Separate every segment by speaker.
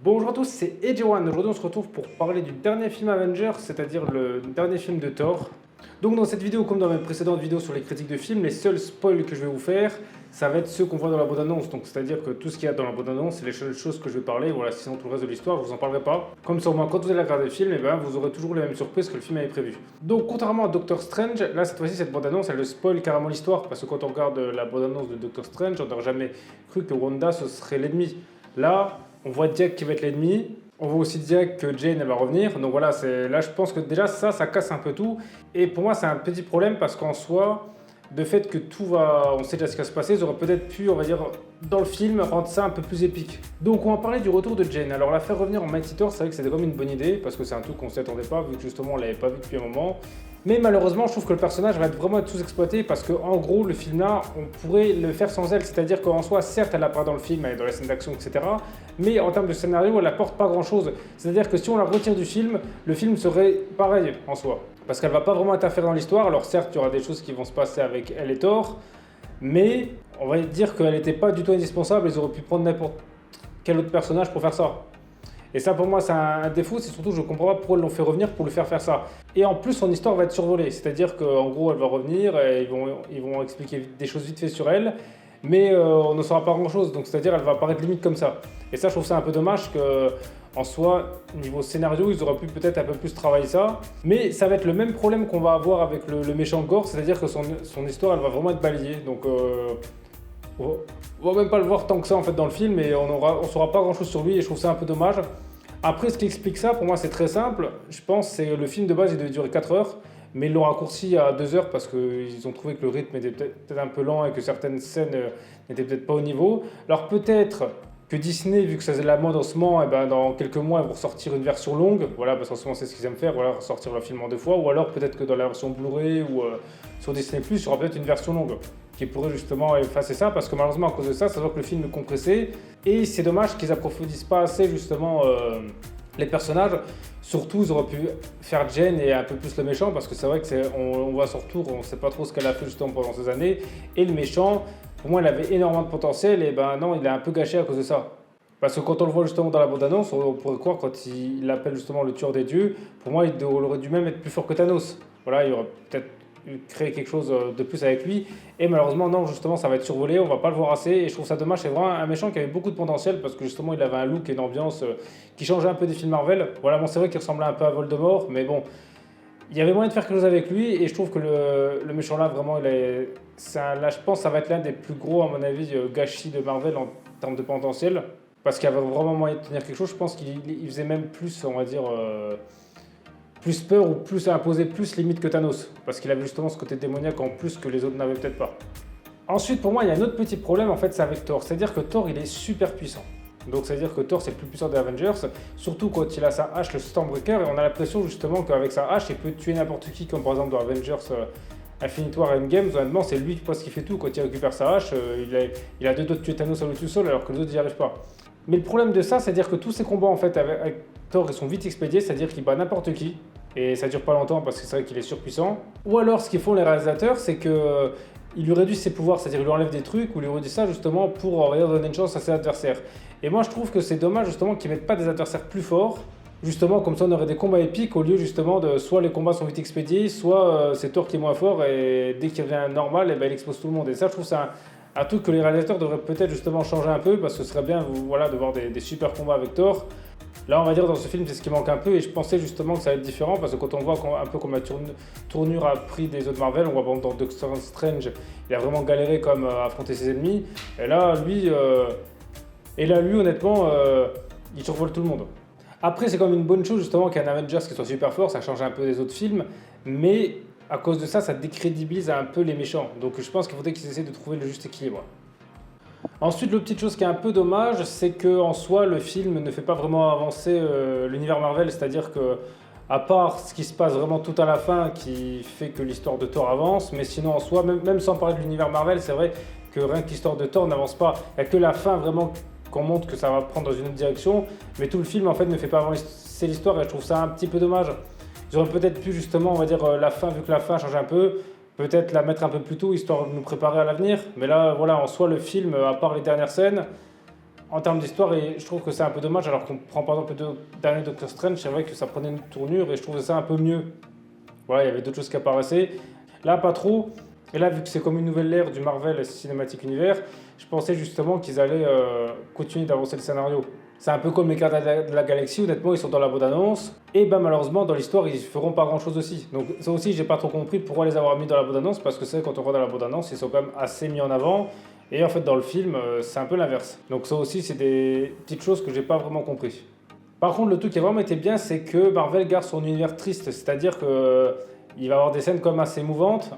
Speaker 1: Bonjour à tous, c'est Edgewan. Aujourd'hui, on se retrouve pour parler du dernier film Avengers, c'est-à-dire le dernier film de Thor. Donc, dans cette vidéo, comme dans mes précédentes vidéos sur les critiques de films, les seuls spoils que je vais vous faire, ça va être ceux qu'on voit dans la bande-annonce. Donc, c'est-à-dire que tout ce qu'il y a dans la bande-annonce, c'est les seules choses que je vais parler. Voilà, sinon, tout le reste de l'histoire, je vous en parlerai pas. Comme ça, au moins, quand vous allez regarder le film, vous aurez toujours les mêmes surprises que le film avait prévu. Donc, contrairement à Doctor Strange, là, cette fois-ci, cette bande-annonce, elle spoil carrément l'histoire. Parce que quand on regarde la bande-annonce de Doctor Strange, on n'aurait jamais cru que Wanda, ce serait l'ennemi. Là, on voit Jack qui va être l'ennemi. On voit aussi dire que Jane elle va revenir. Donc voilà, là je pense que déjà ça casse un peu tout. Et pour moi c'est un petit problème parce qu'en soi, de fait que tout va, on sait déjà ce qui va se passer, ils auraient peut-être pu, on va dire, dans le film, rendre ça un peu plus épique. Donc on va parler du retour de Jane. Alors la faire revenir en Mighty Thor, c'est vrai que c'était comme une bonne idée parce que c'est un truc qu'on s'y attendait pas vu que justement on l'avait pas vu depuis un moment. Mais malheureusement, je trouve que le personnage va être vraiment sous-exploité parce que en gros, le film là, on pourrait le faire sans elle. C'est-à-dire qu'en soi, certes, elle apparaît dans le film, elle est dans les scènes d'action, etc. Mais en termes de scénario, elle n'apporte pas grand-chose. C'est-à-dire que si on la retire du film, le film serait pareil en soi. Parce qu'elle va pas vraiment interférer dans l'histoire. Alors certes, il y aura des choses qui vont se passer avec elle et Thor, mais on va dire qu'elle n'était pas du tout indispensable. Ils auraient pu prendre n'importe quel autre personnage pour faire ça. Et ça, pour moi, c'est un défaut. C'est surtout, je ne comprends pas pourquoi ils l'ont fait revenir pour lui faire ça. Et en plus, son histoire va être survolée. C'est-à-dire qu'en gros, elle va revenir et ils vont expliquer des choses vite fait sur elle. Mais on ne saura pas grand-chose. Donc, c'est-à-dire, elle va apparaître limite comme ça. Et ça, je trouve ça un peu dommage que, en soi, niveau scénario, ils auraient pu peut-être un peu plus travailler ça. Mais ça va être le même problème qu'on va avoir avec le méchant Gore. C'est-à-dire que son histoire, elle va vraiment être balayée. Donc, on va même pas le voir tant que ça en fait dans le film et on saura pas grand chose sur lui et je trouve ça un peu dommage. Après, ce qui explique ça, pour moi, c'est très simple. Je pense c'est le film de base, il devait durer 4 heures, mais ils l'ont raccourci à 2 heures parce qu'ils ont trouvé que le rythme était peut-être un peu lent et que certaines scènes n'étaient peut-être pas au niveau. Alors peut-être que Disney, vu que ça faisait la mode en ce moment, et ben dans quelques mois, ils vont ressortir une version longue. Voilà, parce qu'en ce moment, c'est ce qu'ils aiment faire, voilà, ressortir le film en 2 fois. Ou alors peut-être que dans la version Blu-ray ou sur Disney+, il y aura peut-être une version longue qui pourrait justement effacer ça, parce que malheureusement, à cause de ça, ça se voit que le film est compressé. Et c'est dommage qu'ils approfondissent pas assez justement les personnages. Surtout, ils auraient pu faire Jane et un peu plus le méchant, parce que c'est vrai que on voit son retour, on sait pas trop ce qu'elle a fait justement pendant ces années. Et le méchant, pour moi, il avait énormément de potentiel, et ben non, il est un peu gâché à cause de ça. Parce que quand on le voit justement dans la bande-annonce, on pourrait croire quand il appelle justement le tueur des dieux, pour moi, il aurait dû même être plus fort que Thanos. Voilà, il aurait peut-être créer quelque chose de plus avec lui. Et malheureusement, non, justement, ça va être survolé, on va pas le voir assez. Et je trouve ça dommage, c'est vraiment un méchant qui avait beaucoup de potentiel parce que justement, il avait un look et une ambiance qui changeait un peu des films Marvel. Voilà, bon, c'est vrai qu'il ressemblait un peu à Voldemort, mais bon, il y avait moyen de faire quelque chose avec lui. Et je trouve que le méchant là, vraiment, là, je pense que ça va être l'un des plus gros, à mon avis, gâchis de Marvel en termes de potentiel. Parce qu'il y avait vraiment moyen de tenir quelque chose. Je pense qu'il faisait même plus, on va dire. Plus peur ou plus imposer plus limite que Thanos. Parce qu'il avait justement ce côté démoniaque en plus que les autres n'avaient peut-être pas. Ensuite, pour moi, il y a un autre petit problème en fait, c'est avec Thor. C'est-à-dire que Thor, il est super puissant. Donc, c'est-à-dire que Thor, c'est le plus puissant des Avengers, surtout quand il a sa hache, le Stormbreaker, et on a l'impression justement qu'avec sa hache, il peut tuer n'importe qui, comme par exemple dans Avengers Infinity War et Endgame. Honnêtement, c'est lui qui fait tout. Quand il récupère sa hache, il a deux doigts de tuer Thanos à lui tout seul, alors que les autres n'y arrivent pas. Mais le problème de ça, c'est-à-dire que tous ces combats en fait avec Thor, ils sont vite expédiés, c'est-à-dire qu'il bat n'importe qui. Et ça dure pas longtemps parce que c'est vrai qu'il est surpuissant. Ou alors, ce qu'ils font les réalisateurs, c'est que ils lui réduisent ses pouvoirs, c'est-à-dire ils lui enlèvent des trucs ou ils lui réduisent ça justement pour on va dire, donner une chance à ses adversaires. Et moi, je trouve que c'est dommage justement qu'ils mettent pas des adversaires plus forts. Justement, comme ça, on aurait des combats épiques au lieu justement de soit les combats sont vite expédiés, soit c'est Thor qui est moins fort et dès qu'il revient normal, et ben, il expose tout le monde. Et ça, je trouve que c'est un truc que les réalisateurs devraient peut-être justement changer un peu parce que ce serait bien voilà, de voir des super combats avec Thor. Là, on va dire dans ce film, c'est ce qui manque un peu et je pensais justement que ça allait être différent parce que quand on voit un peu comme la tournure a pris des autres Marvel, on voit par exemple dans Doctor Strange, il a vraiment galéré comme à affronter ses ennemis. Et là, lui, honnêtement, il survole tout le monde. Après, c'est quand même une bonne chose justement qu'il y ait un Avengers qui soit super fort, ça change un peu des autres films, mais à cause de ça, ça décrédibilise un peu les méchants. Donc je pense qu'il faudrait qu'ils essaient de trouver le juste équilibre. Ensuite, l'autre petite chose qui est un peu dommage, c'est qu'en soi, le film ne fait pas vraiment avancer l'univers Marvel, c'est-à-dire que, à part ce qui se passe vraiment tout à la fin, qui fait que l'histoire de Thor avance, mais sinon en soi, même sans parler de l'univers Marvel, c'est vrai que rien que l'histoire de Thor n'avance pas. Il n'y a que la fin vraiment qu'on montre que ça va prendre dans une autre direction, mais tout le film en fait ne fait pas avancer l'histoire et je trouve ça un petit peu dommage. Ils auraient peut-être pu justement, on va dire, la fin, vu que la fin change un peu, peut-être la mettre un peu plus tôt, histoire de nous préparer à l'avenir. Mais là, voilà, en soi, le film, à part les dernières scènes, En termes d'histoire, et je trouve que c'est un peu dommage, alors qu'on prend par exemple le dernier Doctor Strange, c'est vrai que ça prenait une tournure et je trouvais ça un peu mieux. Voilà, il y avait d'autres choses qui apparaissaient. Là, pas trop. Et là, vu que c'est comme une nouvelle ère du Marvel Cinematic Universe, je pensais justement qu'ils allaient continuer d'avancer le scénario. C'est un peu comme les Gardiens de la Galaxie, honnêtement, ils sont dans la bande-annonce. Et ben malheureusement, dans l'histoire, ils feront pas grand-chose aussi. Donc ça aussi, j'ai pas trop compris pourquoi les avoir mis dans la bande-annonce, parce que c'est quand on voit dans la bande-annonce, ils sont quand même assez mis en avant. Et en fait, dans le film, c'est un peu l'inverse. Donc ça aussi, c'est des petites choses que j'ai pas vraiment compris. Par contre, le truc qui a vraiment été bien, c'est que Marvel garde son univers triste. C'est-à-dire qu'il va avoir des scènes comme assez émouvantes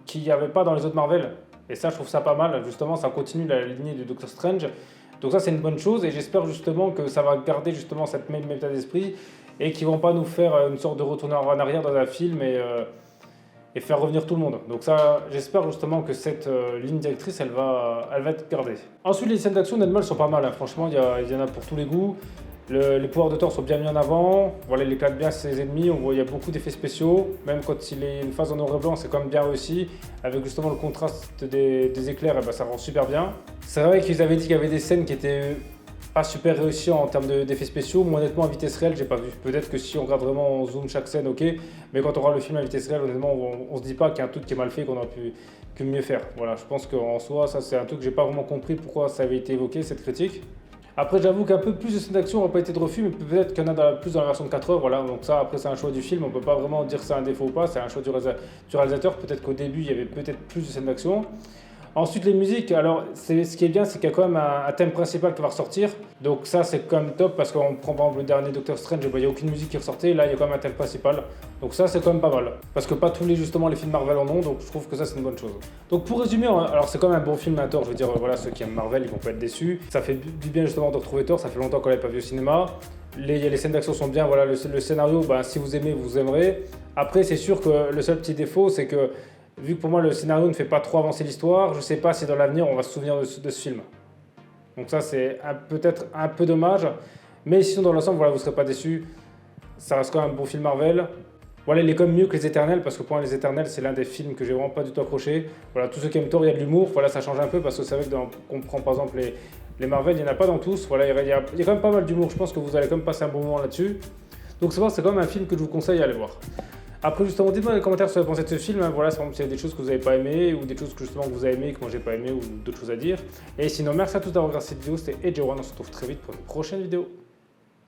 Speaker 1: qu'il n'y avait pas dans les autres Marvel. Et ça, je trouve ça pas mal. Justement, ça continue la lignée de Doctor Strange. Donc ça, c'est une bonne chose. Et j'espère justement que ça va garder justement cette même état d'esprit et qu'ils vont pas nous faire une sorte de retour en arrière dans un film et faire revenir tout le monde. Donc ça, j'espère justement que cette ligne directrice, elle va être gardée. Ensuite, les scènes d'action, honnêtement, elles sont pas mal. Hein. Franchement, il y en a pour tous les goûts. Les pouvoirs de Thor sont bien mis en avant. Voilà, il éclate bien ses ennemis. On voit il y a beaucoup d'effets spéciaux. Même quand il est une phase en noir et blanc, c'est quand même bien réussi. Avec justement le contraste des éclairs, et ben, ça rend super bien. C'est vrai qu'ils avaient dit qu'il y avait des scènes qui étaient pas super réussies en termes d'effets spéciaux. Moi, honnêtement, à vitesse réelle, j'ai pas vu. Peut-être que si on regarde vraiment en zoom chaque scène, ok. Mais quand on regarde le film à vitesse réelle, honnêtement, on se dit pas qu'il y a un truc qui est mal fait, qu'on aurait pu que mieux faire. Voilà, je pense qu'en soi, ça c'est un truc que j'ai pas vraiment compris pourquoi ça avait été évoqué, cette critique. Après, j'avoue qu'un peu plus de scènes d'action n'aurait pas été de refus, mais peut-être qu'il y en a plus dans la version de 4 heures. Voilà. Donc ça, après, c'est un choix du film. On ne peut pas vraiment dire que c'est un défaut ou pas. C'est un choix du réalisateur. Peut-être qu'au début, il y avait peut-être plus de scènes d'action. Ensuite, les musiques. Alors, ce qui est bien, c'est qu'il y a quand même un thème principal qui va ressortir. Donc ça, c'est quand même top parce qu'on prend par exemple le dernier Doctor Strange, il n'y a aucune musique qui ressortait. Là, il y a quand même un thème principal. Donc ça, c'est quand même pas mal. Parce que pas tous les films Marvel en ont. Donc je trouve que ça, c'est une bonne chose. Donc pour résumer, alors c'est quand même un bon film, un Thor. Je veux dire, voilà, ceux qui aiment Marvel, ils vont pas être déçus. Ça fait du bien justement de retrouver Thor. Ça fait longtemps qu'on l'avait pas vu au cinéma. Les scènes d'action sont bien. Voilà, le scénario, ben, si vous aimez, vous aimerez. Après, c'est sûr que le seul petit défaut, c'est que vu que pour moi le scénario ne fait pas trop avancer l'histoire, je ne sais pas si dans l'avenir on va se souvenir de ce film. Donc ça c'est peut-être un peu dommage, mais sinon dans l'ensemble voilà, vous ne serez pas déçus. Ça reste quand même un bon film Marvel. Voilà, il est quand même mieux que Les Éternels, parce que pour moi Les Éternels c'est l'un des films que j'ai vraiment pas du tout accroché. Voilà, tous ceux qui aiment Thor, il y a de l'humour, voilà, ça change un peu parce que c'est vrai que qu'on prend par exemple les Marvel, il n'y en a pas dans tous. Voilà, il y a quand même pas mal d'humour, je pense que vous allez quand même passer un bon moment là-dessus. Donc c'est quand même un film que je vous conseille à aller voir. Après, justement, dites-moi dans les commentaires ce que vous pensez de ce film. Hein. Voilà, s'il y a des choses que vous n'avez pas aimées ou des choses que justement que vous avez aimées que moi j'ai pas aimé ou d'autres choses à dire. Et sinon, merci à tous d'avoir regardé cette vidéo. C'était Edge One. On se retrouve très vite pour une prochaine vidéo.